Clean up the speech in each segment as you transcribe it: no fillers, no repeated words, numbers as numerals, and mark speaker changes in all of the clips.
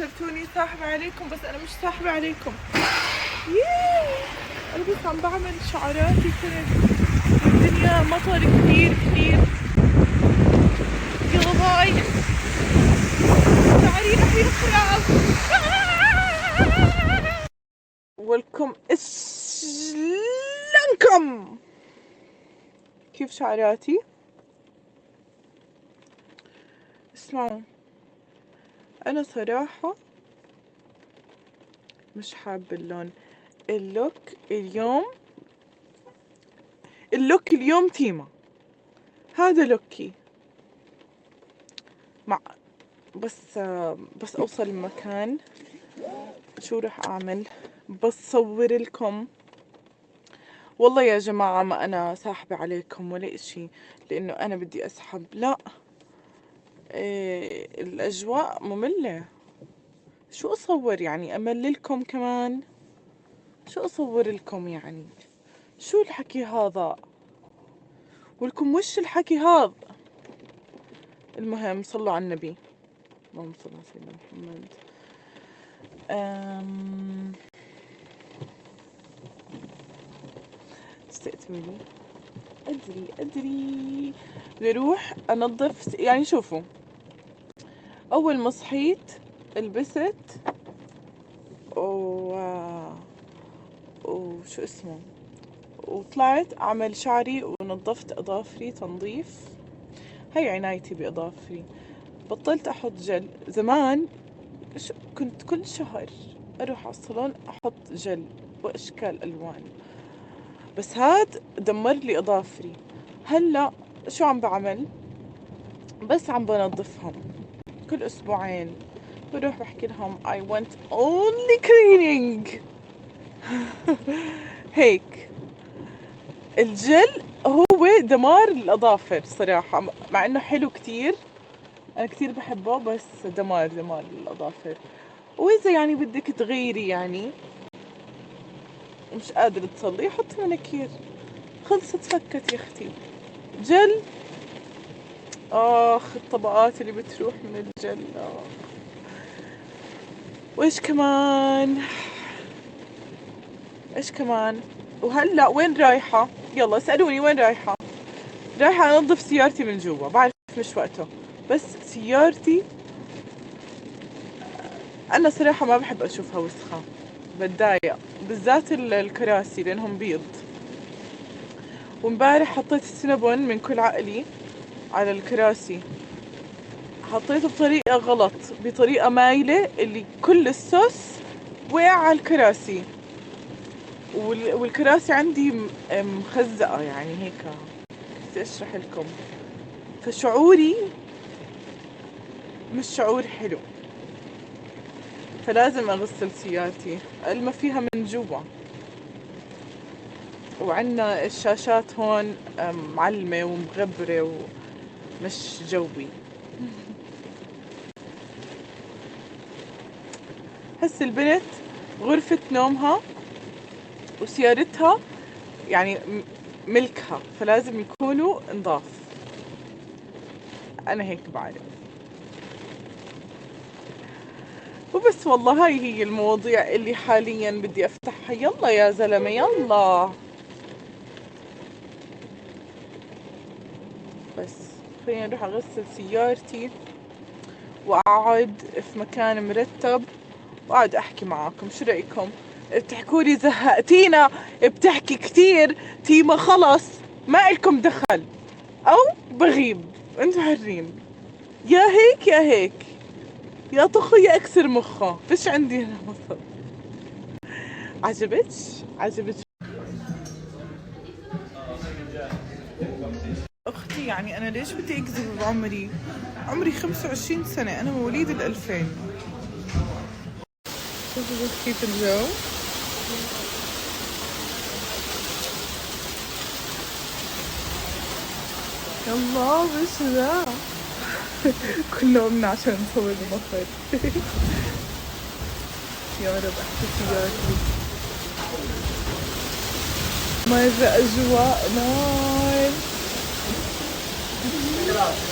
Speaker 1: حسبتوني ساحبة عليكم بس أنا مش ساحبة عليكم. ياي أنا بس عم بعمل شعراتي كنت والدنيا مطر كثير كثير. يلا باي، شعري رح يخرب. ولكم لنكم. كيف شعراتي؟ اسمعوا، أنا صراحة مش حابة اللون. اللوك اليوم تيمة. هذا لوكي مع بس أوصل المكان شو رح أعمل؟ بصور لكم. والله يا جماعة ما أنا ساحبة عليكم ولا إشي، لأنه أنا بدي أسحب. لا، الأجواء مملة. شو أصور يعني؟ أمللكم كمان؟ شو أصور لكم يعني؟ شو الحكي هذا؟ ولكم وش الحكي هذا؟ المهم صلوا على النبي، اللهم صل على سيدنا محمد. استقتلوني. أدري بدي أروح أنظف. يعني شوفوا، أول ما صحيت لبست وشو اسمه، وطلعت أعمل شعري ونظفت أظافري تنظيف. هي عنايتي بأظافري. بطلت أحط جل. زمان كنت كل شهر أروح على الصالون أحط جل وأشكال ألوان، بس هاد دمر لي أظافري. هلا شو عم بعمل؟ بس عم بنظفهم كل أسبوعين. بروح بحكي لهم I want only cleaning. هيك. الجل هو دمار الأظافر صراحة، مع إنه حلو كتير، أنا كتير بحبه، بس دمار للأظافر. وإذا يعني بدك تغيري يعني مش قادرة تصلي، حط منكير. خلصت فكت يا أختي. جل، آخ الطبقات اللي بتروح من الجل. وإيش كمان؟ وهلا وين رايحة؟ يلا اسألوني وين رايحة؟ رايحة أنظف سيارتي من جوا. بعرف مش وقته، بس سيارتي أنا صراحة ما بحب أشوفها وسخة، بتضايق، بالذات الكراسي لأنهم بيض. ومبارح حطيت السينابون من كل عقلي على الكراسي، حطيته بطريقة غلط، بطريقة مايلة، اللي كل الصوص وقع على الكراسي. والكراسي عندي مخزقة يعني هيك. بدي أشرح لكم، فشعوري مش شعور حلو، فلازم أغسل سيارتي ما فيها من جوا. وعندنا الشاشات هون معلمة ومغبرة ومش جوي. هسه البنت غرفة نومها وسيارتها يعني ملكها، فلازم يكونوا نضاف. أنا هيك بعرف. وبس والله هاي هي المواضيع اللي حاليا بدي أفتحها. يلا يا زلمة يلا. بس خليني أروح أغسل سيارتي وأقعد في مكان مرتب وأقعد أحكي معاكم. شو رأيكم؟ بتحكولي زهقتينا، بتحكي كتير. تيما خلص ما إلكم دخل، أو بغيب، انتوا حرين. يا هيك يا هيك، يا طخه يا أكسر مخه، فيش عندي هنا وسط. عجبتش أختي. يعني أنا ليش بدي أكذب بعمري؟ عمري 25 سنة، أنا مواليد 2000. شوفوا بس كيف الجو. يلا وش ذا؟ كله قمنا عشان نصور المطر. يا رب احكي سيارتي. مرة أجواء نار.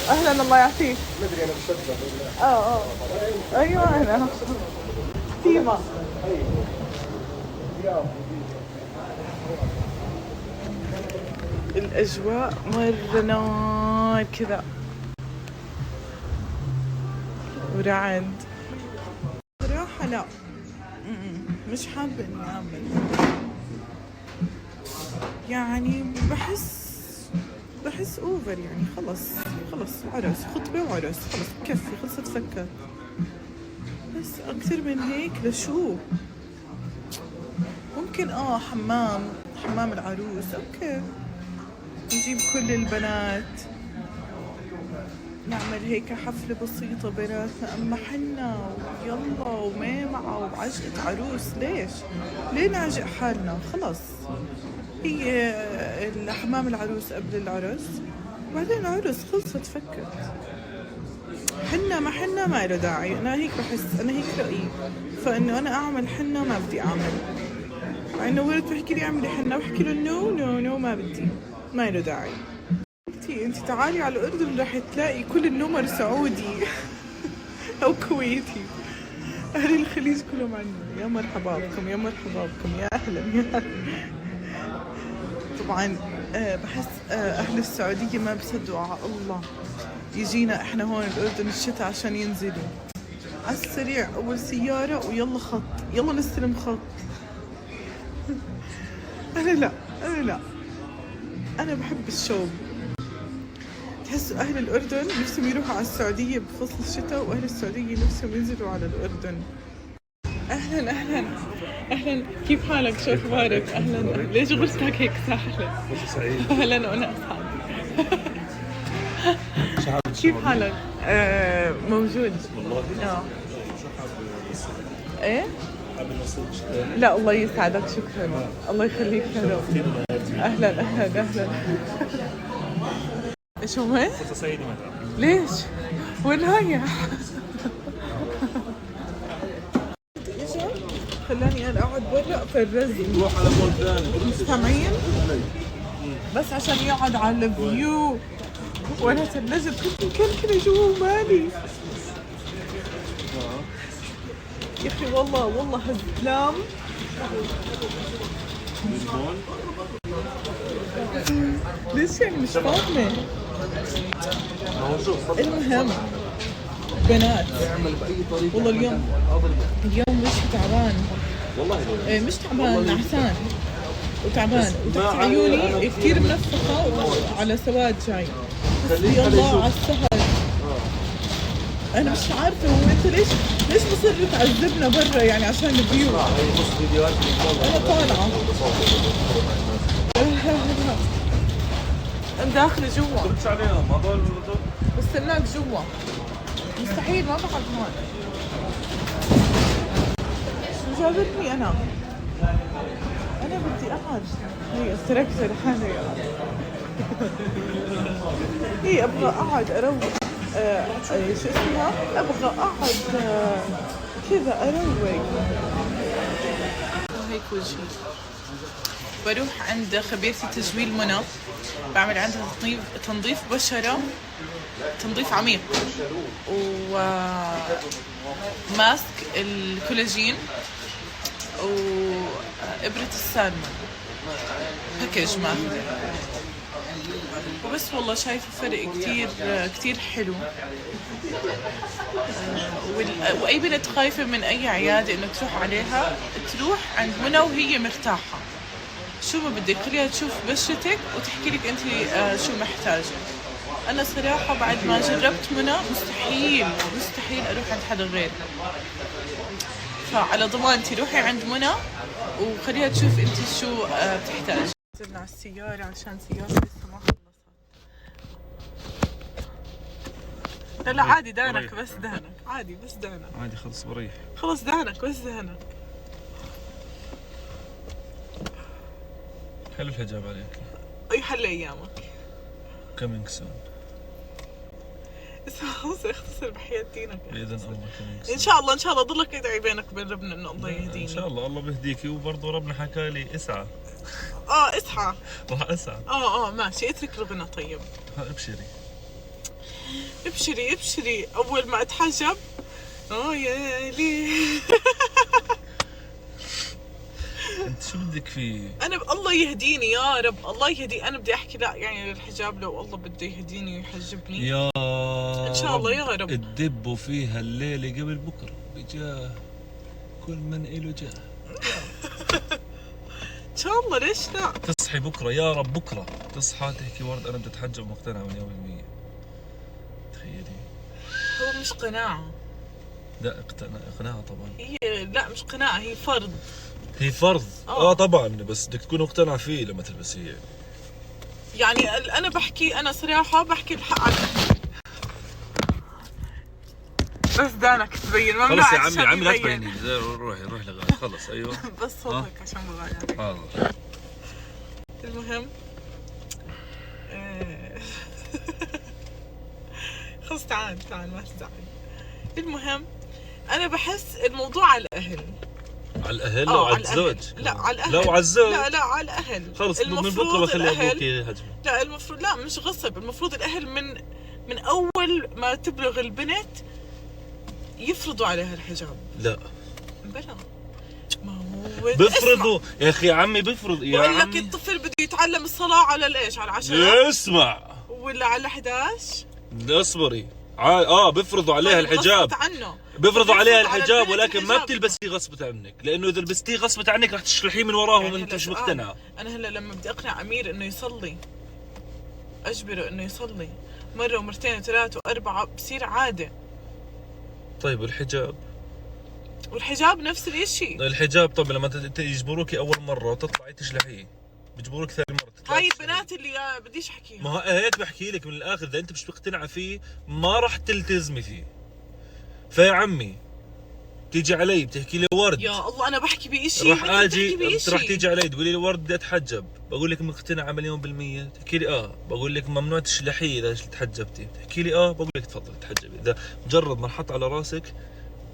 Speaker 1: اهلا الله يعافيك.
Speaker 2: مدري انا مشبه.
Speaker 1: اه ايوه انا تيما. الاجواء مرة نار كذا ورعد. صراحة لا مش حابة اني اعمل، يعني بحس اوفر، يعني خلص عرس خطبة وعرس خلص بكفي، خلصت فكت. بس اكثر من هيك لشو؟ ممكن حمام العروس اوكي، نجيب كل البنات نعمل هيك حفلة بسيطة بيناتنا، اما حنا ويلا وميمعة وعجقة عروس ليه نعجق حالنا؟ خلص هي حمام العروس قبل العرس وبعدين العرس، خلصت فكت. حنا ما له داعي، انا هيك بحس، انا هيك رأيي. فانه انا اعمل حنا ما بدي اعمل، مع انه ولد بحكي لي اعملي حنا بحكي له نو ما بدي، ما له داعي. انت تعالي على الاردن رح تلاقي كل النمر سعودي او كويتي. اهل الخليج كلهم عندنا، يا مرحبا بكم يا اهلا. طبعا بحس اهل السعودية ما بصدقوا على الله يجينا احنا هون الاردن الشتاء عشان ينزلوا على السريع اول سيارة ويلا خط، يلا نستلم خط. انا لا انا بحب الشوب. تحسوا اهل الاردن نفسهم يروحوا على السعودية بفصل الشتاء، واهل السعودية نفسهم ينزلوا على الاردن. اهلا كيف حالك؟ شو اخبارك؟ اهلا، ليش غرفتك هيك سهله؟
Speaker 2: سعيد.
Speaker 1: اهلا وانا اسعد. كيف حالك؟ موجود والله. ايه؟ لا الله يسعدك، شكرا. الله يخليك. اهلا شو وين؟ ليش؟ وين رايح؟ خلاني انا اقعد برا في الرزق.
Speaker 2: روح على مول ثاني.
Speaker 1: مستمعين؟ بس عشان يقعد على الفيو وانا ثلجت، كنت مكلكله جوا مالي. يا اخي والله هالزلام. ليش يعني مش فاهمه؟ المهم بنات، والله اليوم مش تعبان، والله مش تعبان، نعسان وتعبان وتحت عيوني كثير منفخة وعلى سواد جاي. حسبي الله على السهر. انا مش عارفة هو انت ليش مصر تعذبنا برا يعني عشان الفيو؟ انا طالعة انا داخلة جوا. بستناك جوا، مستحيل ما بقعد هون. شو جابتني انا بدي اقعد. هي تركت لحالي. هي ابغى اقعد اروق. شو اسمها؟ ابغى اقعد كذا اروق. هيك وجهي. بروح عند خبيرتي تجميل منى، بعمل عندها تنظيف بشرة، تنظيف عميق، وماسك الكولاجين وإبرة السالمون، باكج ماخذة. وبس والله شايفة فرق كتير حلو. وأي بنت خايفة من أي عيادة إنه تروح عليها، تروح عند منى وهي مرتاحة. شو ما بدك خليها تشوف بشرتك وتحكي لك أنت شو محتاجة. أنا صراحة بعد ما جربت منى مستحيل أروح عند حدا غير. فعلى ضمانتي روحي عند منى وخليها تشوف أنت شو بتحتاج. نزلنا على السيارة عشان سيارة لسه ما خلصت. لا عادي دهنك، بس دهنك عادي، بس دهنك
Speaker 2: عادي. خلص بريح.
Speaker 1: خلص دهنك، بس دهنك.
Speaker 2: حلو الحجاب عليك.
Speaker 1: يحلي ايامك.
Speaker 2: كامينج سون.
Speaker 1: خلص اختصر بحياة دينك.
Speaker 2: باذن الله كامينج
Speaker 1: ان شاء الله ضلك ادعي بينك وبين ربنا انه الله يهديني.
Speaker 2: ان شاء الله بيهديكي. وبرضه ربنا حكى لي اسعى.
Speaker 1: اصحى.
Speaker 2: راح اسعى.
Speaker 1: ماشي، اترك ربنا. طيب
Speaker 2: ابشري.
Speaker 1: ابشري ابشري، اول ما اتحجب يا لي.
Speaker 2: انت شو بدك فيه؟
Speaker 1: انا الله يهديني يا رب، الله يهدي. انا بدي احكي لا يعني للحجاب، لو الله بده يهديني ويحجبني
Speaker 2: يا
Speaker 1: ان شاء الله يا رب.
Speaker 2: تدبوا فيها الليله قبل بكره بجاه كل من إله جاه.
Speaker 1: ان شاء الله، ليش لا؟
Speaker 2: تصحي بكره يا رب، بكره تصحى تحكي ورد انا بدي اتحجب مقتنعه مليون بالمية. تخيلي.
Speaker 1: هو مش قناعة.
Speaker 2: لا اقناعه طبعا.
Speaker 1: هي لا مش قناعة، هي فرض.
Speaker 2: هي فرض طبعا، بس بدك تكون مقتنع فيه لما تلبسيه.
Speaker 1: يعني انا بحكي، انا صراحة بحكي الحق على بس دانك تبين ممنوع.
Speaker 2: خلص يا عمي لا تبيني، روحي لغاية خلص. ايوه
Speaker 1: بس صوتك عشان بغالي عليك.
Speaker 2: حاضر.
Speaker 1: المهم خلص تعال ما تزعل. المهم انا بحس الموضوع على الاهل.
Speaker 2: على الاهل لو على الزوج؟
Speaker 1: لا على الاهل.
Speaker 2: لو على الزوج
Speaker 1: لا على الاهل.
Speaker 2: خلص من بكره بخلي ابوك يهجمه.
Speaker 1: لا المفروض، لا مش غصب، المفروض الاهل من اول ما تبلغ البنت يفرضوا عليها الحجاب.
Speaker 2: لا
Speaker 1: بلا ما هو
Speaker 2: بفرضوا يا اخي. عمي بفرض يا عمي.
Speaker 1: بقول لك الطفل بده يتعلم الصلاة على الايش؟ على 10
Speaker 2: اسمع،
Speaker 1: ولا على 11؟
Speaker 2: اصبري. بفرضوا عليها الحجاب.
Speaker 1: عنه
Speaker 2: بيفرضوا عليها الحجاب، ولكن ما بتلبسيه غصبت عنك، لانه اذا لبستيه غصبت عنك رح تشلحيه من وراهم
Speaker 1: يعني
Speaker 2: وانت مش مقتنعه.
Speaker 1: انا هلا لما بدي اقنع امير انه يصلي، اجبره انه يصلي مره ومرتين وثلاث واربعه، بصير عاده.
Speaker 2: طيب والحجاب؟
Speaker 1: والحجاب نفس الشيء.
Speaker 2: الحجاب طب لما يجبروكي اول مره وتطلعي تشلحيه، بيجبروك ثاني مره تطلعي.
Speaker 1: هاي البنات اللي بديش احكيها.
Speaker 2: ما هيك بحكي لك من الاخر، اذا انت مش مقتنعه فيه ما راح تلتزمي فيه. فيا عمي بتيجي علي بتحكي لي ورد،
Speaker 1: يا الله انا بحكي بشيء،
Speaker 2: راح اجي راح تيجي علي تقولي لي ورد بدي اتحجب، بقول لك مقتنعه مليون بالمية، تحكي لي بقول لك ممنوع تشلحيه اذا تحجبتي، تحكي لي بقول لك تفضلي تحجبي. اذا مجرد ما نحط على راسك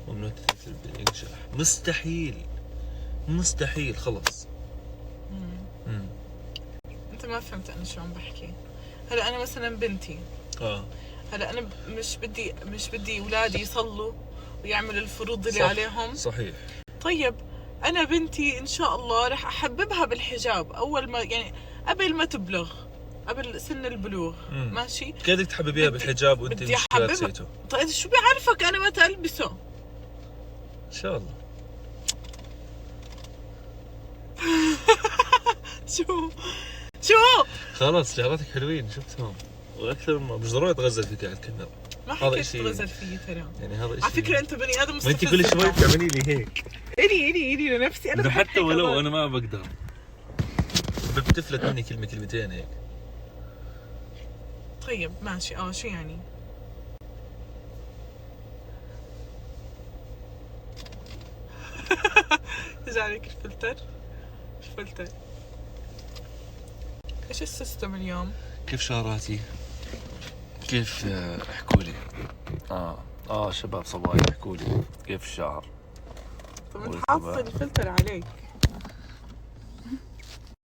Speaker 2: ممنوع تنشلح، مستحيل خلص.
Speaker 1: انت ما فهمت انا شو عم بحكي. هلا انا مثلا بنتي هلا انا مش بدي اولادي يصلوا ويعملوا الفروض اللي عليهم.
Speaker 2: صحيح.
Speaker 1: طيب انا بنتي ان شاء الله رح احببها بالحجاب اول ما، يعني قبل ما تبلغ، قبل سن البلوغ. ماشي.
Speaker 2: كيف بدك تحببيها بالحجاب وانت مش لابسيته؟
Speaker 1: طيب شو بيعرفك انا متى البسه؟
Speaker 2: ان شاء الله.
Speaker 1: شو
Speaker 2: خلاص شغلاتك حلوين شفتهم، واكثر مش ضروري اتغزل فيك على الكاميرا.
Speaker 1: ما حكيت تغزل فيي ترى.
Speaker 2: يعني هذا شيء
Speaker 1: على فكره انت بني ادم
Speaker 2: مستفز. انت كل شوي بتعملي لي هيك.
Speaker 1: الي لنفسي انا
Speaker 2: حتى ولو انا ما بقدر، بتفلت مني كلمتين هيك.
Speaker 1: طيب ماشي. شو يعني؟ رجع عليك الفلتر. ايش السيستم اليوم؟
Speaker 2: كيف شعراتي؟ كيف احكوا لي؟ شباب صبايا احكوا لي كيف الشعر؟
Speaker 1: طب انت حاطط الفلتر عليك.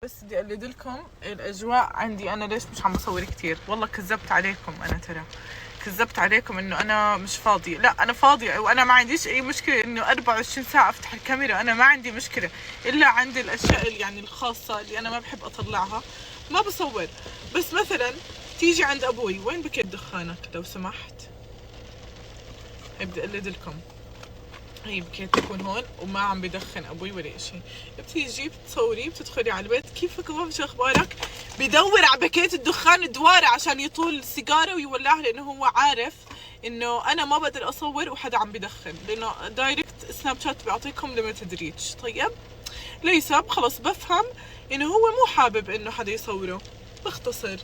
Speaker 1: بس بدي اقلد لكم الاجواء عندي انا. ليش مش عم بصور كثير؟ والله كذبت عليكم انا، ترى كذبت عليكم انه انا مش فاضيه. لا انا فاضيه، وانا ما عنديش اي مشكله انه 24 ساعه افتح الكاميرا، انا ما عندي مشكله، الا عندي الاشياء يعني الخاصه اللي انا ما بحب اطلعها ما بصور. بس مثلا تيجي عند ابوي، وين بكيت دخانك لو سمحت؟ هي بدي اقلد لكم. هي بكيت تكون هون وما عم بدخن ابوي ولا شيء. بتيجي بتصوري، بتدخلي على البيت، كيفك بابا شو اخبارك؟ بدور على باكيت الدخان الدوارة عشان يطول السيجاره ويولعها، لانه هو عارف انه انا ما بقدر اصور وحدا عم بدخن، لانه دايركت سناب شات بيعطيكم ليميتد ريتش. طيب ليس خلص بفهم انه هو مو حابب انه حدا يصوره. بختصر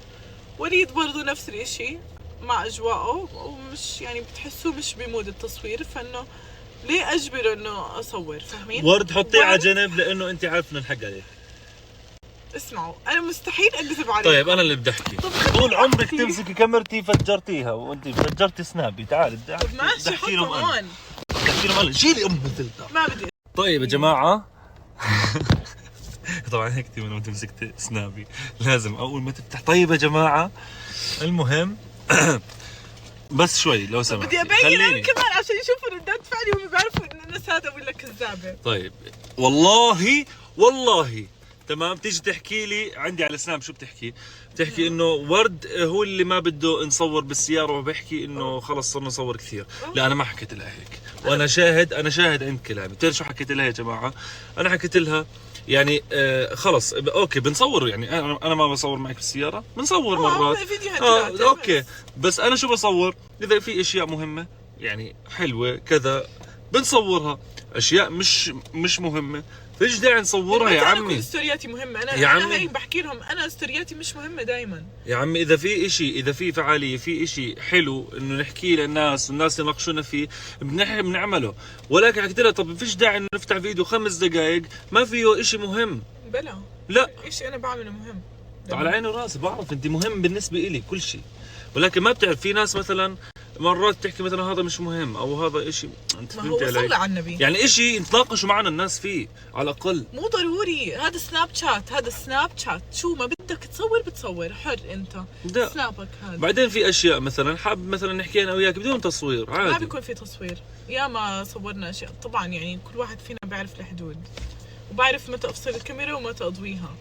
Speaker 1: وليد برضو نفس الاشي مع اجواءه، ومش يعني بتحسوه مش بمود التصوير، فانه ليه اجبره انه اصور؟ فاهمين؟
Speaker 2: ورد حطيه على جنب لانه انت عارف انه الحق عليه.
Speaker 1: اسمعوا انا مستحيل اكذب عليكم.
Speaker 2: طيب انا اللي بدي احكي. طول عمرك تمسكي كاميرتي فجرتيها، وانت فجرتي سنابي. تعالي بدي احكي.
Speaker 1: طب ماشي حطهم هون.
Speaker 2: احكي لهم انا شيلي الفلتر.
Speaker 1: ما بدي.
Speaker 2: طيب يا جماعه طبعا هيك لما تمسك سنابي لازم اول ما تفتح. طيب يا جماعه المهم بس شوي لو سمحت.
Speaker 1: بدي ابين انا كمان عشان يشوفوا ردات فعلي وهم بيعرفوا ان انا ساده ولا كذابه.
Speaker 2: طيب والله تمام. تيجي تحكي لي عندي على السناب شو بتحكي؟ بتحكي انه ورد هو اللي ما بده نصور بالسياره، وبحكي انه خلص صرنا نصور كثير. لا انا ما حكيت لها هيك، وانا شاهد، انا شاهد عند كلامي. بتعرف شو حكيت لها يا جماعه؟ انا حكيت لها يعني خلص اوكي بنصور، يعني انا ما بصور معك بالسياره، بنصور مرات اوكي، بس انا شو بصور؟ اذا في اشياء مهمه يعني حلوه كذا بنصورها، اشياء مش مهمه فيش داعي نصورها يا عمي.
Speaker 1: انا ستورياتي مهمه، انا
Speaker 2: يا عمي
Speaker 1: انا هيك بحكي لهم انا ستورياتي مش مهمه دائما
Speaker 2: يا عمي. اذا في اشي، اذا في فعاليه، في اشي حلو انه نحكيه للناس والناس يناقشونا فيه بنعمله، ولكن حكيت لها طب فيش داعي انه نفتح فيديو 5 دقائق ما فيه اشي مهم.
Speaker 1: بلا
Speaker 2: لا
Speaker 1: اشي انا بعمله مهم
Speaker 2: على عيني وراسي، بعرف انت مهم بالنسبه إلي كل شيء، ولكن ما بتعرف في ناس مثلا مرات تحكي مثلا هذا مش مهم او هذا اشي انت فهمت علي؟
Speaker 1: صلى على النبي،
Speaker 2: يعني اشي يتناقشوا معنا الناس فيه على الاقل.
Speaker 1: مو ضروري هذا سناب شات، هذا سناب شات، شو ما بدك تصور بتصور، حر انت
Speaker 2: ده.
Speaker 1: سنابك هذا.
Speaker 2: بعدين في اشياء مثلا حاب مثلا نحكي انا وياك بدون تصوير عادي،
Speaker 1: ما بيكون في تصوير. يا ما صورنا اشياء طبعا، يعني كل واحد فينا بيعرف الحدود وبعرف متى افصل الكاميرا ومتى اضويها،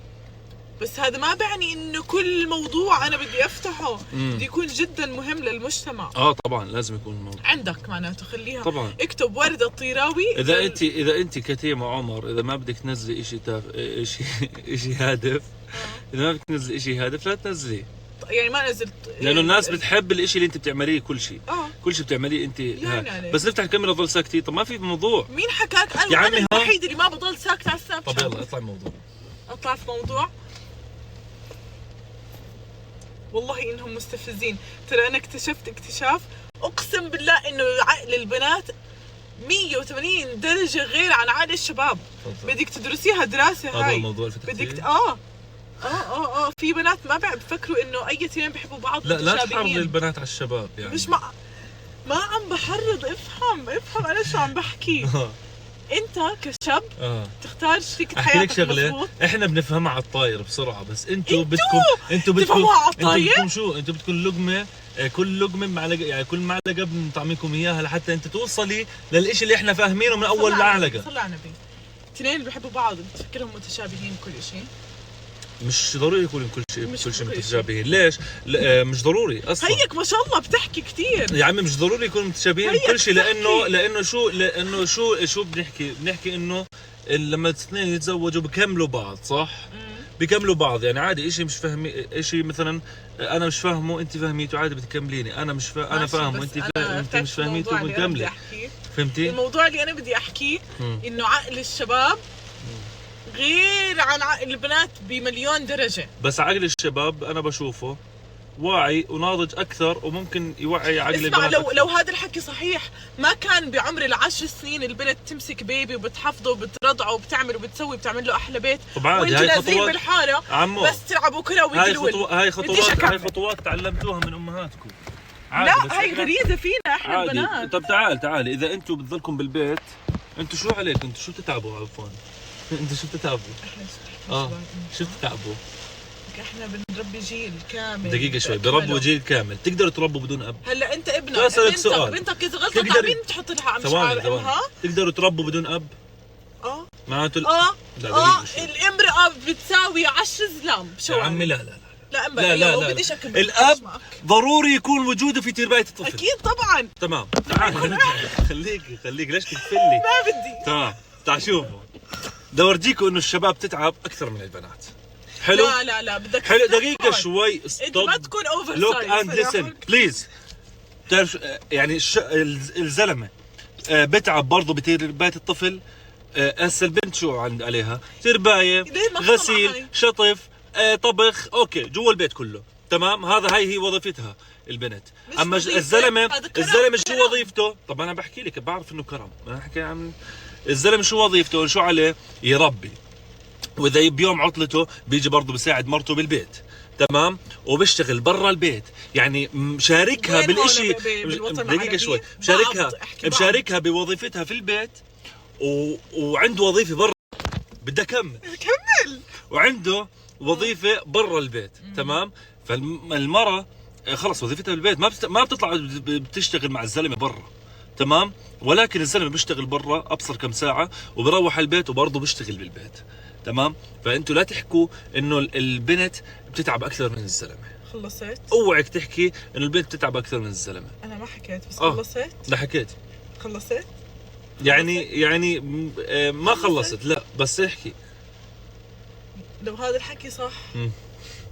Speaker 1: بس هذا ما بعني انه كل موضوع انا بدي افتحه بدي يكون جدا مهم للمجتمع.
Speaker 2: طبعا لازم يكون الموضوع
Speaker 1: عندك معناته خليها
Speaker 2: طبعا.
Speaker 1: اكتب وردة الطيراوي.
Speaker 2: اذا انت كتيمة عمر، اذا ما بدك تنزلي شيء هادف، اذا ما بدك تنزلي شيء هادف لا تنزليه،
Speaker 1: يعني ما نزلت
Speaker 2: لانه الناس بتحب الاشي اللي انت بتعمليه، كل شيء كل شيء بتعمليه انت بس نفتح الكاميرا ضل ساكتين. طب ما في موضوع.
Speaker 1: مين حكاك؟ انا
Speaker 2: يا عمي
Speaker 1: الوحيد اللي ما بضل ساكت على السناب شات.
Speaker 2: طب يلا اطلع الموضوع،
Speaker 1: اطلع في موضوع. والله انهم مستفزين. ترى انا اكتشفت اكتشاف اقسم بالله انه عقل البنات 180 درجة غير عن عقل الشباب. بدك تدرسيها دراسة هاي.
Speaker 2: هذا الموضوع اللي
Speaker 1: بدك في بنات ما بفكروا انه اي اثنين بيحبوا بعض.
Speaker 2: لا تحرض البنات على الشباب يعني.
Speaker 1: مش ما عم بحرض، افهم انا شو عم بحكي. انت كشاب تختار شريكة حياتك.
Speaker 2: احكي لك شغله، احنا بنفهمها على الطاير بسرعه، بس انتوا بدكم
Speaker 1: تفهموها على الطاير.
Speaker 2: انتوا بدكم شو؟ انتوا بدكم لقمه، كل لقمه معلقه، يعني كل معلقه بنطعميكم اياها لحتى انت توصلي للشيء اللي احنا فاهمينه من اول معلقه.
Speaker 1: صلى على النبي. اثنين اللي بيحبوا بعض بتفكرهم متشابهين كل شيء؟
Speaker 2: مش ضروري يكون كل شيء متشابهين. ليش؟ مش ضروري اصلا.
Speaker 1: هيك ما شاء الله بتحكي كثير
Speaker 2: يا عمي. مش ضروري يكونوا متشابهين كل شيء، لانه شو بنحكي انه لما الاثنين يتزوجوا بكملوا بعض، صح؟ بكملوا بعض، يعني عادي شيء مش فاهمي شيء مثلا انا مش فاهمه انت فهميته عادي بتكمليني، انا انا فاهمه انت مش فهميته بنكمل. فهمتي؟
Speaker 1: الموضوع اللي انا بدي احكيه انه عقل الشباب غير عن عقل البنات بمليون درجة.
Speaker 2: بس عقل الشباب أنا بشوفه واعي وناضج أكثر، وممكن يوعي عقل البنات
Speaker 1: أكثر. لو هذا الحكي صحيح، ما كان بعمر ال10 سنين البنت تمسك بيبي وبتحفظه وبترضعه وبتعمل وبتسوي بتعمل له أحلى بيت، وانتوا نازلين بالحارة بس تلعبوا كرة ويدلول.
Speaker 2: هاي خطوات تعلمتوها من أمهاتكم.
Speaker 1: لا هاي غريزة فينا احنا البنات.
Speaker 2: طب تعال إذا أنتوا بتضلكم بالبيت، أنتوا شو عليك؟ أنتوا شو بتتعبوا عفوا؟ انتوا شو بتتعبوا؟ شو بتتعبوا؟
Speaker 1: احنا بنربي جيل كامل.
Speaker 2: دقيقة شوي، بربوا جيل كامل، تقدروا تربوا بدون اب؟
Speaker 1: هلا انت ابنك،
Speaker 2: بسألك سؤال،
Speaker 1: بنتك اذا غلطت على مين تحط لها عم شعار امها؟
Speaker 2: تقدروا تربوا بدون اب؟ معناته
Speaker 1: الامرأة بتساوي 10 زلام. شو
Speaker 2: يا عمي؟ لا
Speaker 1: لا بديش اكمل.
Speaker 2: الاب ضروري يكون وجوده في تربية الطفل.
Speaker 1: اكيد طبعا.
Speaker 2: تمام تعال خليك ليش تكفلي؟
Speaker 1: ما بدي.
Speaker 2: تمام تعال شوفوا، بدي اورجيكم انه الشباب تتعب اكثر من البنات. حلو؟
Speaker 1: لا بدك
Speaker 2: حلو. دقيقة شوي
Speaker 1: انت ما تكون اوفر
Speaker 2: لوك اند ليسن بليز. بتعرف يعني الزلمة بتعب برضه بتربية الطفل. هسه البنت شو عليها؟ ترباية، غسيل، شطف، طبخ، اوكي جوا البيت كله، تمام. هي وظيفتها البنت. اما الزلمة شو وظيفته؟ طب انا بحكي لك، بعرف انه كرم، انا بحكي عن الزلمة شو وظيفته، شو عليه؟ يربي، واذا بيوم عطلته بيجي برضه بيساعد مرته بالبيت، تمام، وبيشتغل برا البيت، يعني مشاركها بالاشي. دقيقة شوي، مشاركها بوظيفتها في البيت، وعنده وظيفة برا. بدي كمل وعنده وظيفة برا البيت، تمام. فالمرأة خلص وظيفتها بالبيت، ما بتطلع بتشتغل مع الزلمه برا، تمام؟ ولكن الزلمه بيشتغل برا ابصر كم ساعه وبروح البيت وبرضه بيشتغل بالبيت، تمام؟ فانتوا لا تحكوا انه البنت بتتعب اكثر من الزلمه.
Speaker 1: خلصت؟
Speaker 2: اوعك تحكي انه البنت بتتعب اكثر من الزلمه.
Speaker 1: انا ما حكيت بس خلصت؟
Speaker 2: لا حكيت.
Speaker 1: خلصت؟
Speaker 2: يعني ما خلصت، لا بس احكي.
Speaker 1: لو هذا الحكي صح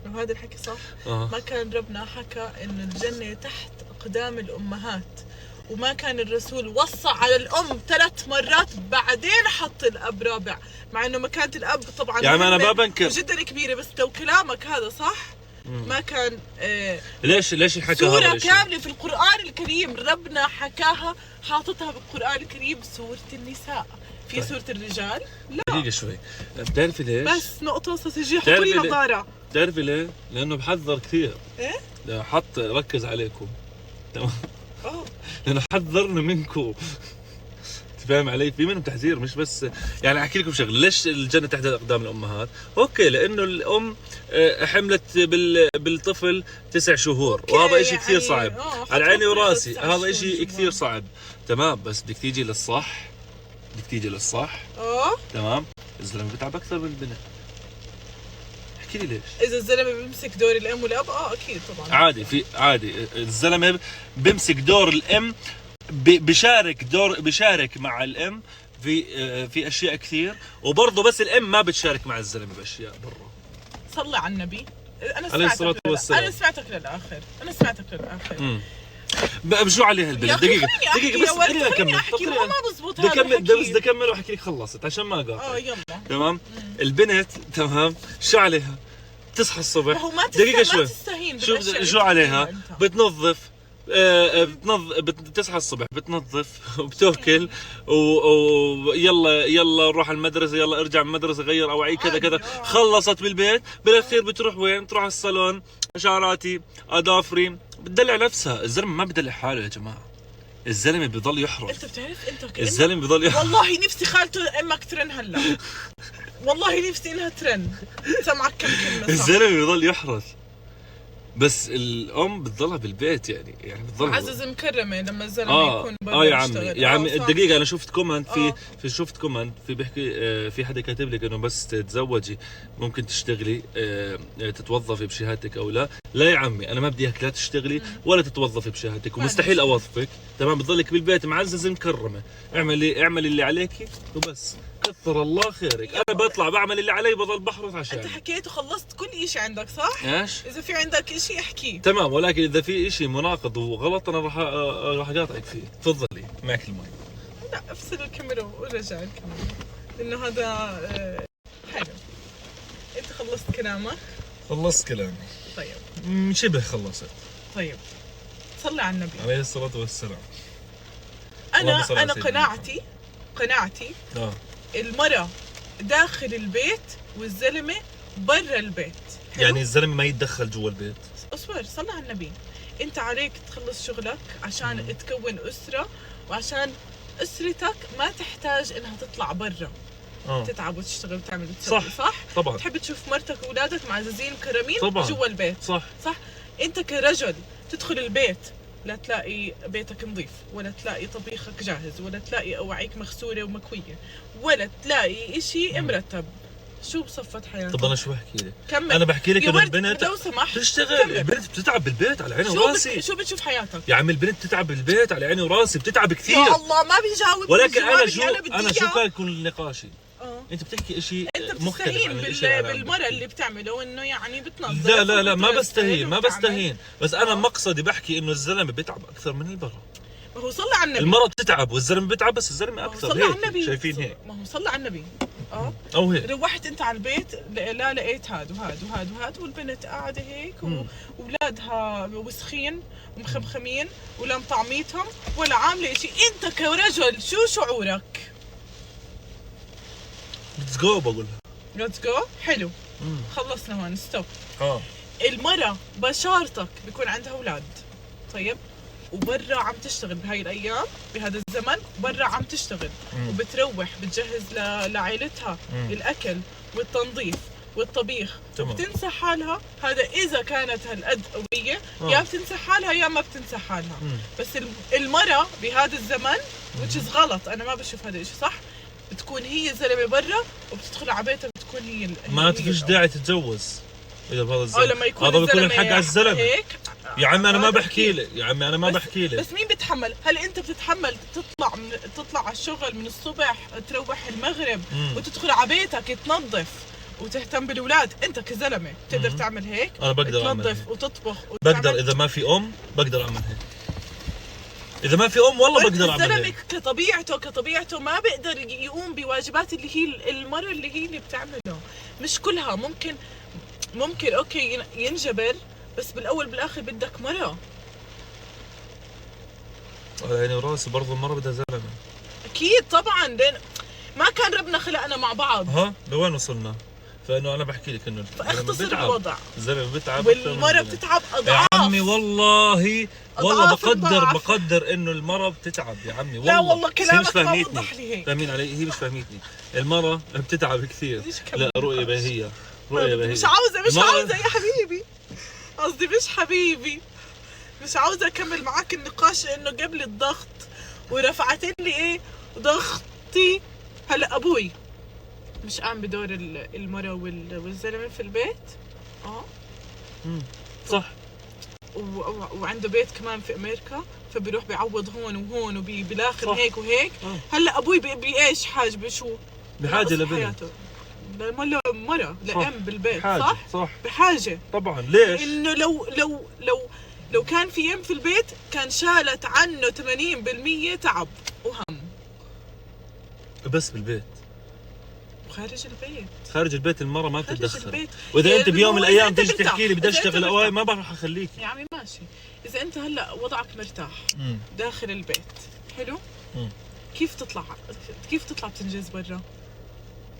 Speaker 1: لو هذا الحكي صح ما كان ربنا حكى إنه الجنة تحت أقدام الأمهات، وما كان الرسول وصى على الأم 3 مرات بعدين حط الأب رابع، مع إنه مكانة الأب طبعا
Speaker 2: يعني أنا ما بنكر
Speaker 1: جدا كبيرة، بس لو كلامك هذا صح ما كان
Speaker 2: ليش الحكى
Speaker 1: سورة
Speaker 2: هذا
Speaker 1: كاملة في القرآن الكريم ربنا حكاها، حاططها بالقرآن الكريم سورة النساء. في سورة الرجال لا.
Speaker 2: دقيقة شوي، بتعرفي ليش؟
Speaker 1: بس نقطة استراتيجية، حطوا لي نظارة.
Speaker 2: بتعرفي ليه؟ لأنه بحذر كثير.
Speaker 1: إيه؟
Speaker 2: لا حط ركز عليكم، تمام؟ لأنه حذرنا منكم. فاهم علي؟ في منهم تحذير، مش بس يعني احكي لكم شغله، ليش الجنه تحت اقدام الامهات؟ اوكي، لانه الام حملت بالطفل 9 شهور، وهذا شيء كثير صعب. على عيني وراسي، هذا شيء كثير صعب، تمام؟ بس بدك تيجي للصح، تمام؟ الزلمه بتعب اكثر من البنت. احكي لي ليش؟
Speaker 1: اذا الزلمه بيمسك دور الام والاب اكيد طبعا
Speaker 2: عادي الزلمه بيمسك دور الام، بشارك مع الام في اشياء كثير، وبرضه بس الام ما بتشارك مع الزلمه باشياء برا.
Speaker 1: صلى على النبي.
Speaker 2: عليه الصلاه والسلام.
Speaker 1: انا سمعتك للاخر.
Speaker 2: شو عليها البنت؟ دقيقه بس خليني اكمل.
Speaker 1: ما بزبط
Speaker 2: هذا الحكي. بدي اكمل واحكي لك خلصت عشان ما اقاطع.
Speaker 1: يلا
Speaker 2: تمام. البنت تمام شو عليها؟ تصحى الصبح.
Speaker 1: دقيقه
Speaker 2: شوي. شو عليها؟ بتنظف، بتصحى الصبح بتنظف وبتاكل ويلا روح المدرسه، يلا ارجع من المدرسه غير اوعي كذا خلصت بالبيت، بالاخير بتروح وين؟ بتروح على الصالون، شعراتي، اظافري، بتدلع نفسها. الزلمه ما بدلع حاله يا جماعه، الزلمه بضل يحرص.
Speaker 1: انت بتعرف
Speaker 2: الزلمه بضل يحرص.
Speaker 1: والله نفسي خالته امك ترن هلا. والله نفسي انها ترن. سمعك كم كلمه صح.
Speaker 2: الزلمه بضل يحرص، بس الام بتضلها بالبيت، يعني بتضلها
Speaker 1: معزز مكرمه لما الزلمه يكون برا
Speaker 2: يا عمي دقيقه. انا شفت كومنت في بيحكي في حدا كاتب لك انه بس تتزوجي ممكن تشتغلي تتوظفي بشهادتك او لا يا عمي، انا ما بدي اياك لا تشتغلي ولا تتوظفي بشهادتك، ومستحيل اوظفك، تمام؟ بتضلك بالبيت معززه مكرمه، اعملي اللي عليكي وبس، كثر الله خيرك. انا بطلع بعمل اللي علي، بضل بحرص عشان
Speaker 1: انت حكيت وخلصت كل شيء عندك صح؟
Speaker 2: ايش؟
Speaker 1: اذا في عندك شيء احكيه،
Speaker 2: تمام، ولكن اذا في شيء مناقض وغلط انا راح اقاطعك فيه. تفضلي معك الماي.
Speaker 1: لا افصل الكاميرا ورجع الكاميرا، لانه هذا حلو. انت خلصت كلامك؟
Speaker 2: خلصت كلامي.
Speaker 1: طيب
Speaker 2: شبه خلصت.
Speaker 1: طيب صلي على النبي
Speaker 2: عليه الصلاة والسلام.
Speaker 1: انا قناعتي المرأة داخل البيت والزلمة برا البيت. حلو؟
Speaker 2: يعني الزلمة ما يتدخل جوا البيت.
Speaker 1: اصبر، صلي على النبي. انت عليك تخلص شغلك عشان تكون أسرة، وعشان أسرتك ما تحتاج انها تطلع برا تتعب وتشتغل وتعمل وتسوي. صح
Speaker 2: طبعا.
Speaker 1: تحب تشوف مرتك واولادك معززين مكرمين جوا البيت.
Speaker 2: صح.
Speaker 1: انت كرجل تدخل البيت لا تلاقي بيتك نظيف، ولا تلاقي طبيخك جاهز، ولا تلاقي أواعيك مغسولة ومكوية، ولا تلاقي إشي مرتب. شو بصفت حياتك؟
Speaker 2: طب أنا شو بحكي لك؟
Speaker 1: كمل.
Speaker 2: أنا بحكي لك إنه البنت
Speaker 1: لو سمحت
Speaker 2: بتشتغل، البنت بتتعب بالبيت على عيني وراسي.
Speaker 1: شو بتشوف حياتك؟
Speaker 2: يا عمي البنت بتتعب بالبيت على عيني وراسي، بتتعب كثير.
Speaker 1: يا الله ما بيجاوب.
Speaker 2: ولكن أنا شو كان يكون نقاشي؟ انت بتحكي شيء مختلف عن الشيء
Speaker 1: بالمرأة اللي بتعمله، انه يعني بتنظف.
Speaker 2: لا ما بستهين بس انا مقصدي بحكي انه الزلمه بيتعب اكثر من المرأة.
Speaker 1: ما هو صلى على النبي.
Speaker 2: المرأة بتتعب والزلمه بيتعب، بس الزلمه اكثر.
Speaker 1: صلى على النبي.
Speaker 2: شايفين هيك؟
Speaker 1: ما هو صلى على النبي.
Speaker 2: او هيك
Speaker 1: روحت انت على البيت لا لقيت هاد وهاد والبنت قاعده هيك واولادها وسخين ومخمخمين ولا مطعميتهم ولا عامله شيء. انت كرجل شو شعورك؟
Speaker 2: ليتس جو. بقولها
Speaker 1: ليتس جو. حلو. خلصنا هون ستوب. المرأة بشارتك بيكون عندها اولاد، طيب، وبرا عم تشتغل بهاي الايام، بهذا الزمن برا عم تشتغل وبتروح بتجهز لعائلتها الاكل والتنظيف والطبيخ
Speaker 2: تمام.
Speaker 1: بتنسى حالها، هذا اذا كانت هالقد قويه يا بتنسى حالها يا ما بتنسى حالها. بس المرأة بهذا الزمن which غلط، انا ما بشوف هذا الشيء صح، بتكون هي زلمه برا وبتدخل على بيتها بتكون هي
Speaker 2: ما فيش داعي تتجوز اذا بهذا الزمن.
Speaker 1: لما يكون
Speaker 2: هذا بيكون الحق على الزلمه
Speaker 1: هيك.
Speaker 2: يا عمي انا ما بحكي لك، يا عمي انا ما بحكي لك.
Speaker 1: بس مين بتحمل؟ هل انت بتتحمل تطلع على الشغل من الصبح تروح المغرب وتدخل على بيتك تنظف وتهتم بالاولاد؟ انت كزلمه بتقدر تعمل هيك؟
Speaker 2: انا بقدر اعمل
Speaker 1: تنظف
Speaker 2: هيك.
Speaker 1: وتطبخ
Speaker 2: بقدر اذا ما في ام بقدر اعمل هيك. اذا ما في ام والله بقدر اعمل هيك.
Speaker 1: الزلمه كطبيعته ما بيقدر يقوم بواجبات اللي هي المرة اللي بتعمله. مش كلها ممكن اوكي ينجبر، بس بالاول بالاخر بدك مرة.
Speaker 2: على عيني وراسي، برضه المرة بدها زلمه.
Speaker 1: اكيد طبعا، لان ما كان ربنا خلقنا مع بعض.
Speaker 2: لوين وصلنا؟ فانه انا بحكي لك انه
Speaker 1: فاختصر الوضع.
Speaker 2: الزلمه بتعب
Speaker 1: والمرة بتتعب اضعاف.
Speaker 2: يا عمي والله بقدر انه المرة بتتعب يا عمي والله.
Speaker 1: لا والله كلامك
Speaker 2: ما
Speaker 1: وضح لي هيك.
Speaker 2: فاهمين علي؟ هي مش فاهميتني. المرة بتتعب كثير. لا رؤية باهية.
Speaker 1: مش عاوزة يا حبيبي، قصدي مش حبيبي، مش عاوزة اكمل معاك النقاش لانه قبل الضغط ورفعت لي ايه ضغطي. هلا ابوي مش قام بدور المرة والزلمة في البيت.
Speaker 2: صح.
Speaker 1: وعنده بيت كمان في امريكا، فبيروح بيعوض هون وهون وبالاخر هيك وهيك. هلا ابوي بايش حاجة بشو؟
Speaker 2: بحاجة لبنت،
Speaker 1: مرة لأم بالبيت. صح بحاجة
Speaker 2: طبعا. ليش؟
Speaker 1: انه لو كان في ام في البيت كان شالت عنه 80% تعب وهم.
Speaker 2: بس بالبيت.
Speaker 1: خارج البيت
Speaker 2: المرة ما بتتدخل. واذا انت بيوم من الايام تيجي تحكي لي بدي اشتغل اوي ما راح اخليك.
Speaker 1: يا عمي ماشي، اذا انت هلا وضعك مرتاح داخل البيت حلو. كيف تطلع بتنجز برا؟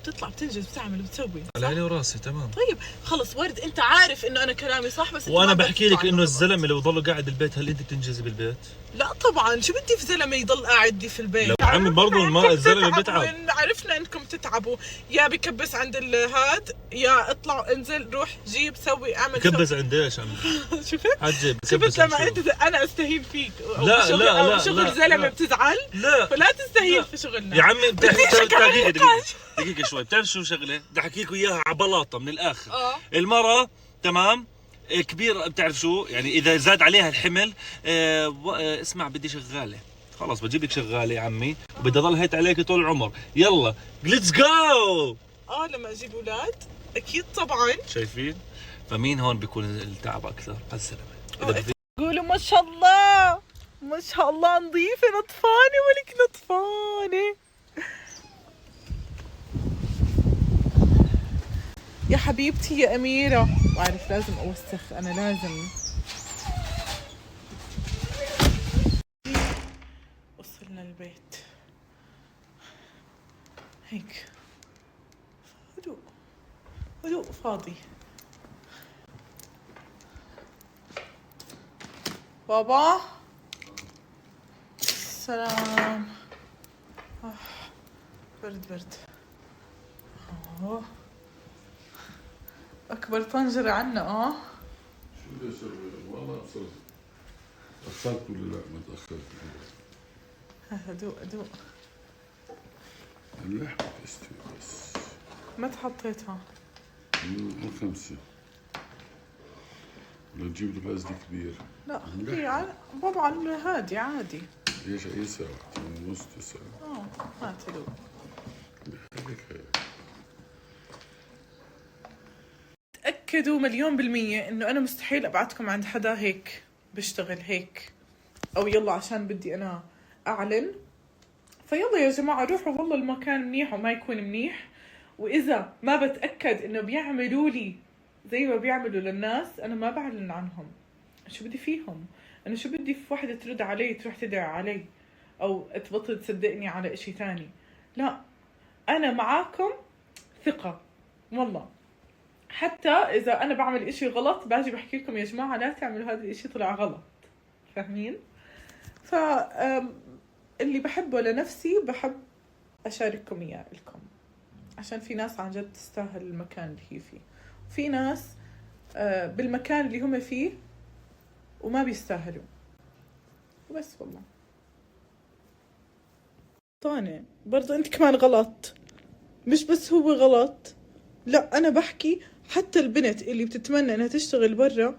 Speaker 1: بتطلع بتنجز بتعمل وبتسوي.
Speaker 2: على عيني وراسي تمام.
Speaker 1: طيب خلص ورد، انت عارف انه انا كلامي صح، بس
Speaker 2: وانا بحكي لك انه الزلمه لو ضل قاعد بالبيت هل انت بتنجزي بالبيت؟
Speaker 1: لا طبعا، شو بدي في زلمه يضل قاعد في البيت؟
Speaker 2: لو عمي برضه ما الزلمه بتعب.
Speaker 1: عرفنا انكم تتعبوا، يا بكبس عند الهاد يا اطلع انزل روح جيب سوي اعمل.
Speaker 2: بكبس عند ايش عمي؟
Speaker 1: شفت
Speaker 2: بكبس
Speaker 1: لما انت انا استهين فيك.
Speaker 2: لا
Speaker 1: شغل زلمه بتزعل.
Speaker 2: لا
Speaker 1: فلا تستهين في شغلنا
Speaker 2: يا عمي. دقيقة شوي. بتعرف شو شغلة؟ بدي احكي لكم اياها على بلاطة من الاخر. المرة تمام كبير، بتعرف شو يعني اذا زاد عليها الحمل اسمع بدي شغالة، خلاص بجيب لك شغالة يا عمي وبدي اضل هيت عليك طول العمر. يلا ليتس جو.
Speaker 1: لما اجيب اولاد اكيد طبعا.
Speaker 2: شايفين؟ فمين هون بيكون التعب اكثر؟ الزلمة.
Speaker 1: قولوا ما شاء الله ما شاء الله نظيفة نطفانة ولك نطفانة يا حبيبتي يا أميرة. بعرف لازم أوسخ، أنا لازم. وصلنا البيت هيك هدوء فاضي. بابا سلام. برد أكبر طنجرة عنا.
Speaker 3: شو بدي أسوي؟ والله أبصر تأخرت ولا لا؟ ما تأخرت.
Speaker 1: هدوء.
Speaker 3: اللحمة تستوي بس.
Speaker 1: ما حطيتها.
Speaker 3: من 5 ولا تجيب لي غاز كبير؟
Speaker 1: لا هي بابا على الهادي عادي.
Speaker 3: ايش أي ساعة؟ 8:30 9.
Speaker 1: هات هدوء. تأكدوا 1,000,000% إنه أنا مستحيل أبعتكم عند حدا هيك بشتغل هيك، أو يلا عشان بدي أنا أعلن. فيلا يا جماعة روحوا، والله المكان منيح وما يكون منيح. وإذا ما بتأكد إنه بيعملوا لي زي ما بيعملوا للناس أنا ما بعلن عنهم. شو بدي فيهم؟ أنا شو بدي في واحدة ترد علي تروح تدعي علي أو تبطل تصدقني على إشي تاني؟ لا، أنا معاكم ثقة والله. حتى إذا أنا بعمل إشي غلط باجي بحكي لكم يا جماعة لا تعملوا هذا الإشي طلع غلط. فاهمين؟ اللي بحبه لنفسي بحب أشارككم إياه لكم. عشان في ناس عن جد تستاهل المكان اللي هي فيه، وفي ناس بالمكان اللي هم فيه وما بيستاهلوا. وبس والله. طانع برضه انت كمان غلط، مش بس هو غلط، لا انا بحكي حتى البنت اللي بتتمنى انها تشتغل برا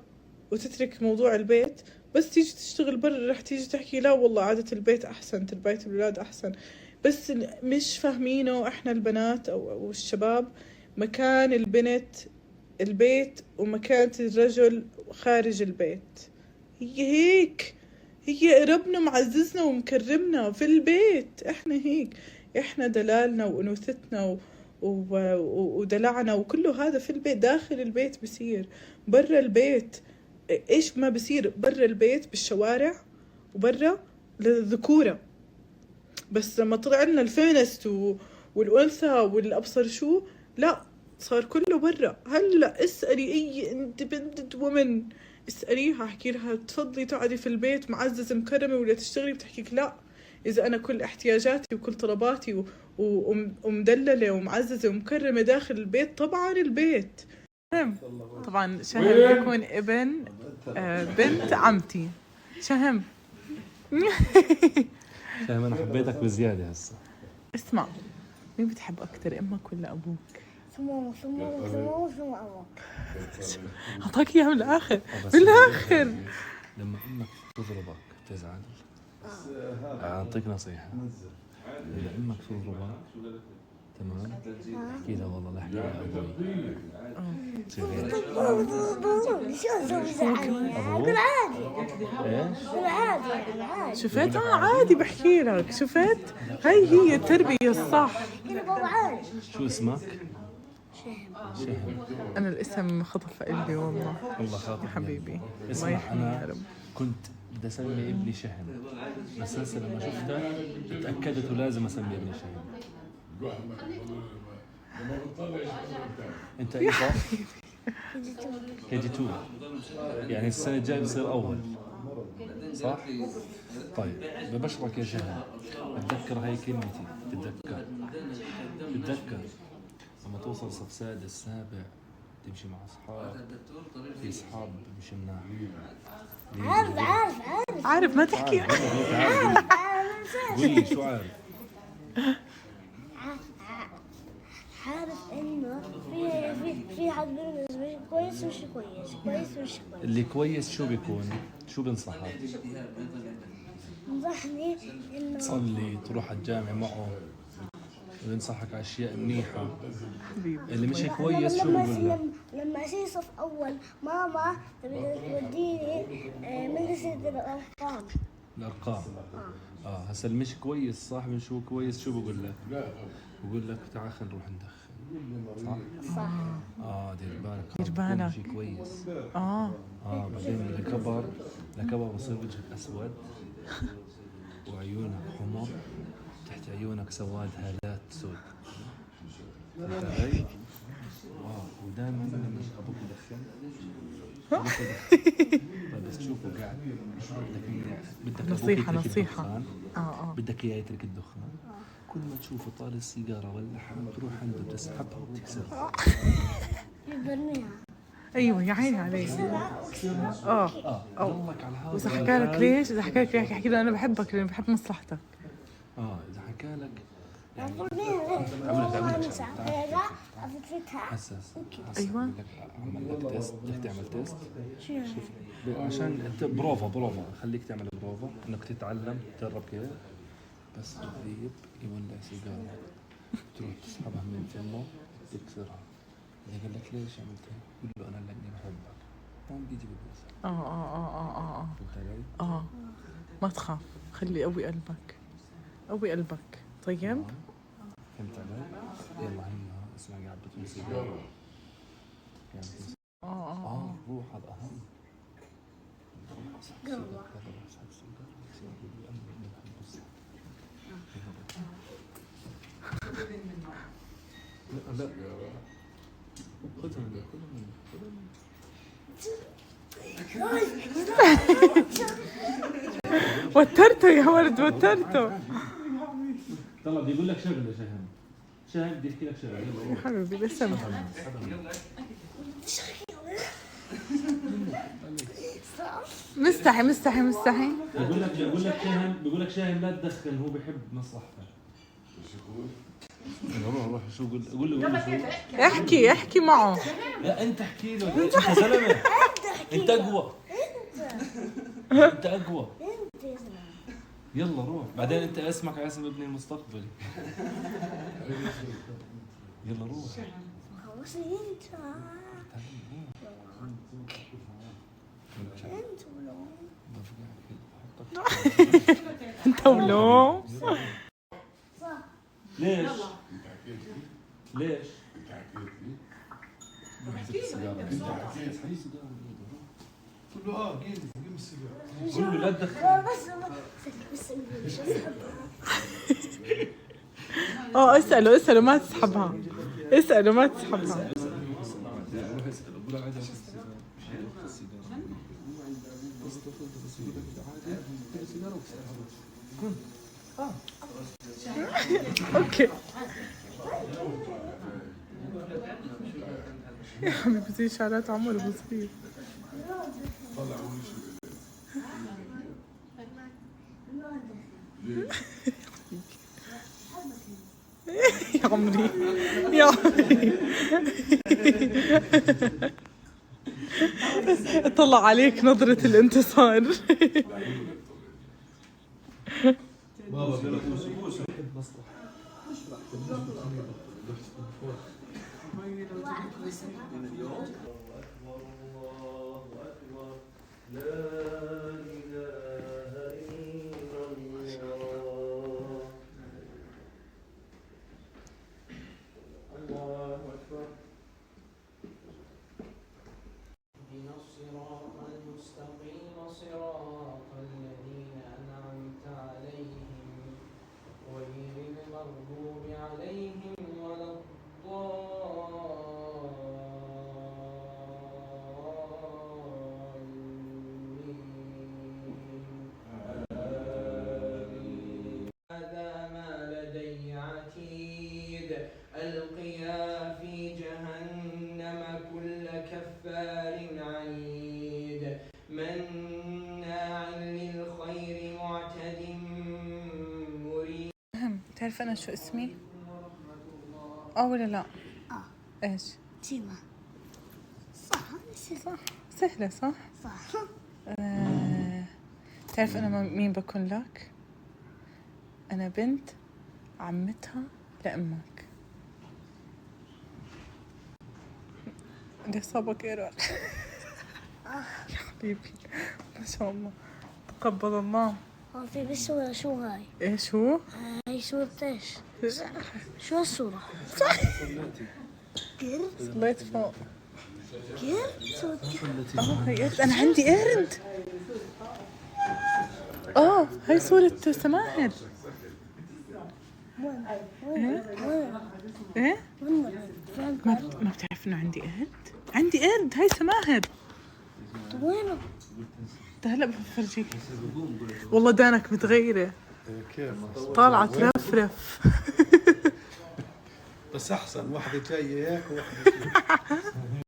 Speaker 1: وتترك موضوع البيت، بس تيجي تشتغل برا رح تيجي تحكي لا والله عادة البيت احسن، تربية الولاد احسن. بس مش فاهمينه احنا البنات او الشباب مكان البنت البيت ومكانة الرجل خارج البيت. هي هيك، هي ربنا معززنا ومكرمنا في البيت، احنا هيك، احنا دلالنا وانوثتنا ودلعنا وكله هذا في البيت. داخل البيت بصير، برا البيت ايش ما بصير برا البيت بالشوارع وبرا للذكورة. بس لما طلع لنا الفيمينست والأنثى والأبصر شو، لا صار كله برا. هلا اسألي اي اندبندنت وومن، اسأليها احكي لها تفضلي تقعدي في البيت معززة مكرمة ولا تشتغلي، بتحكيك لا، إذا أنا كل احتياجاتي وكل طلباتي ومدللة ومعززة ومكرمة داخل البيت، طبعا البيت. طبعا شهم بيكون ابن بنت عمتي. شهم
Speaker 2: شهم أنا حبيتك بزيادة هسه.
Speaker 1: اسمع، مين بتحب أكتر، أمك ولا أبوك؟
Speaker 4: ثم أبوك.
Speaker 1: أعطاك إياها من الآخر، بالآخر.
Speaker 2: لما أمك تضربك بتزعل؟ أعطيك نصيحة، إذا أمك تضربك تمام احكي لها والله لا احكي لأبوي.
Speaker 4: شو أسوي زعلني؟ أقول عادي.
Speaker 2: إيش؟
Speaker 4: أقول عادي.
Speaker 1: شفت؟ عادي بحكي لك، شفت؟ هي التربية الصح.
Speaker 4: أنا بابا عادي.
Speaker 2: شو اسمك؟
Speaker 4: شهم.
Speaker 1: أنا الاسم خطف إلي والله.
Speaker 2: الله خاطر
Speaker 1: حبيبي الله
Speaker 2: اسمع،
Speaker 1: يحميه يا
Speaker 2: أنا
Speaker 1: رب.
Speaker 2: كنت بدي أسمي ابني شهم، بس هسه لما شفتك تأكدت ولازم أسمي ابني شهم. أنت إيه صح؟ KG2. يعني السنة الجاية بصير أول صح؟ طيب ببشرك يا شهم، بتذكر هاي كلمتي، بتذكر لما توصل صف سادس سابع تمشي مع أصحاب، في أصحاب مش مناح.
Speaker 1: عارف ما تحكي.
Speaker 2: قولي شو عارف؟
Speaker 4: عارف إنه في حد بالنسبة لي كويس ومش كويس، كويس ومش كويس.
Speaker 2: اللي كويس شو بيكون؟ شو بنصحك؟
Speaker 4: نصحني إنه
Speaker 2: تصلي، تروح على الجامع معه، وينصحك على أشياء منيحة.
Speaker 1: حبيبي
Speaker 2: اللي مش كويس شو بقول لك؟
Speaker 4: لما أصير صف أول ماما تبي توديني مدرسة الأرقام.
Speaker 2: الأرقام. هسا اللي مش كويس صاحبي شو كويس شو بقول لك؟ بقول لك تعال خلينا نروح ندخن.
Speaker 4: صح.
Speaker 2: دير بالك.
Speaker 1: دير بالك.
Speaker 2: شيء كويس. بعدين لكبر بصير وجهك أسود وعيونك حمر، تحت عيونك سواد هالات سود. فهمت علي؟ ودائما لما ابوك يدخن طيب بس تشوفه قاعد بدك
Speaker 1: نصيحة.
Speaker 2: بدك اياه يترك الدخان. كل ما تشوفه طال السيجاره ولا حب تروح عنده بتسحبها وبتكسرها.
Speaker 4: برميها.
Speaker 1: ايوه يا عيني عليك.
Speaker 2: ضلك على هذا.
Speaker 1: واذا حكى لك ليش؟ اذا حكى لك ليش احكي له انا بحبك لاني بحب مصلحتك.
Speaker 2: اذا حكى لك حساس.
Speaker 1: ايوه
Speaker 2: بدك اعمل لك تيست، بدك تعمل تيست. شوف عشان انت بروفا خليك تعمل بروفا انك تتعلم تجرب كيف. بس تغيب يولع سيجاره تروح تسحبها من فمه تكسرها. اذا قال لك ليش عملتها؟ قول له انا لاني بحبك. هون بيجي ببوسك. فهمت علي؟
Speaker 1: ما تخاف، خلي قوي قلبك، قوي قلبك. طيب
Speaker 2: فهمت علي؟ يلا هي اسمع قاعد بتقول سيجاره. روح هذا اهم. لا خذها
Speaker 1: وترته يا ولد، وترته.
Speaker 2: طلع بدي اقول لك شغله شهم. شاهد بدي احكي لك شغله.
Speaker 1: يا حبيبي لسه مستحي مستحي مستحي.
Speaker 2: بقول لك شاهد لا تدخن، هو بحب مصلحتك.
Speaker 3: روح شو قول له
Speaker 1: احكي معه.
Speaker 2: لا انت احكي له، انت زلمه، انت اقوى، انت اقوى. يلا روح، بعدين انت اسمك على اسم ابني المستقبلي. يلا روح.
Speaker 4: خلاص انت
Speaker 1: انت ولو
Speaker 2: ليش؟ ليش؟
Speaker 3: قول له قيم السيجاره.
Speaker 2: قول له لا تدخن.
Speaker 4: بس مش اسحبها.
Speaker 1: اسأله ما تسحبها. اسأله ما تسحبها. اوكي يا حبيبي زي شعرات عمر ابو صغير. يا عمري يا عمري طلع عليك نظرة الانتصار.
Speaker 3: بابا
Speaker 5: ألقيا في جهنم كل كفار عنيد مناع للخير معتد مريب.
Speaker 1: تعرف أنا شو اسمي؟ ولا لا؟ إيش؟
Speaker 4: تيما. صح
Speaker 1: سهلة صح؟
Speaker 4: صح.
Speaker 1: تعرف أنا مين بكون لك؟ أنا بنت عمتها لأمك. ليش صابك إيرور؟ يا حبيبي ما شاء الله تقبل الله.
Speaker 4: في بالصورة شو هاي؟
Speaker 1: إيش هو؟
Speaker 4: هاي صورة ايش؟ شو الصورة؟ قرد؟
Speaker 1: صليت فوق.
Speaker 4: قرد؟ صورة
Speaker 1: هي قرد. أنا عندي قرد. هاي صورة سماهر. إيه؟ ما بتعرف إنه عندي قرد؟ عندي قرد، هاي سماهر.
Speaker 4: وينه؟
Speaker 1: هلا بفرجيك. والله دانك متغيرة.
Speaker 3: كيف
Speaker 1: طالعة ترفرف.
Speaker 3: بس احسن واحدة جاية هيك وواحدة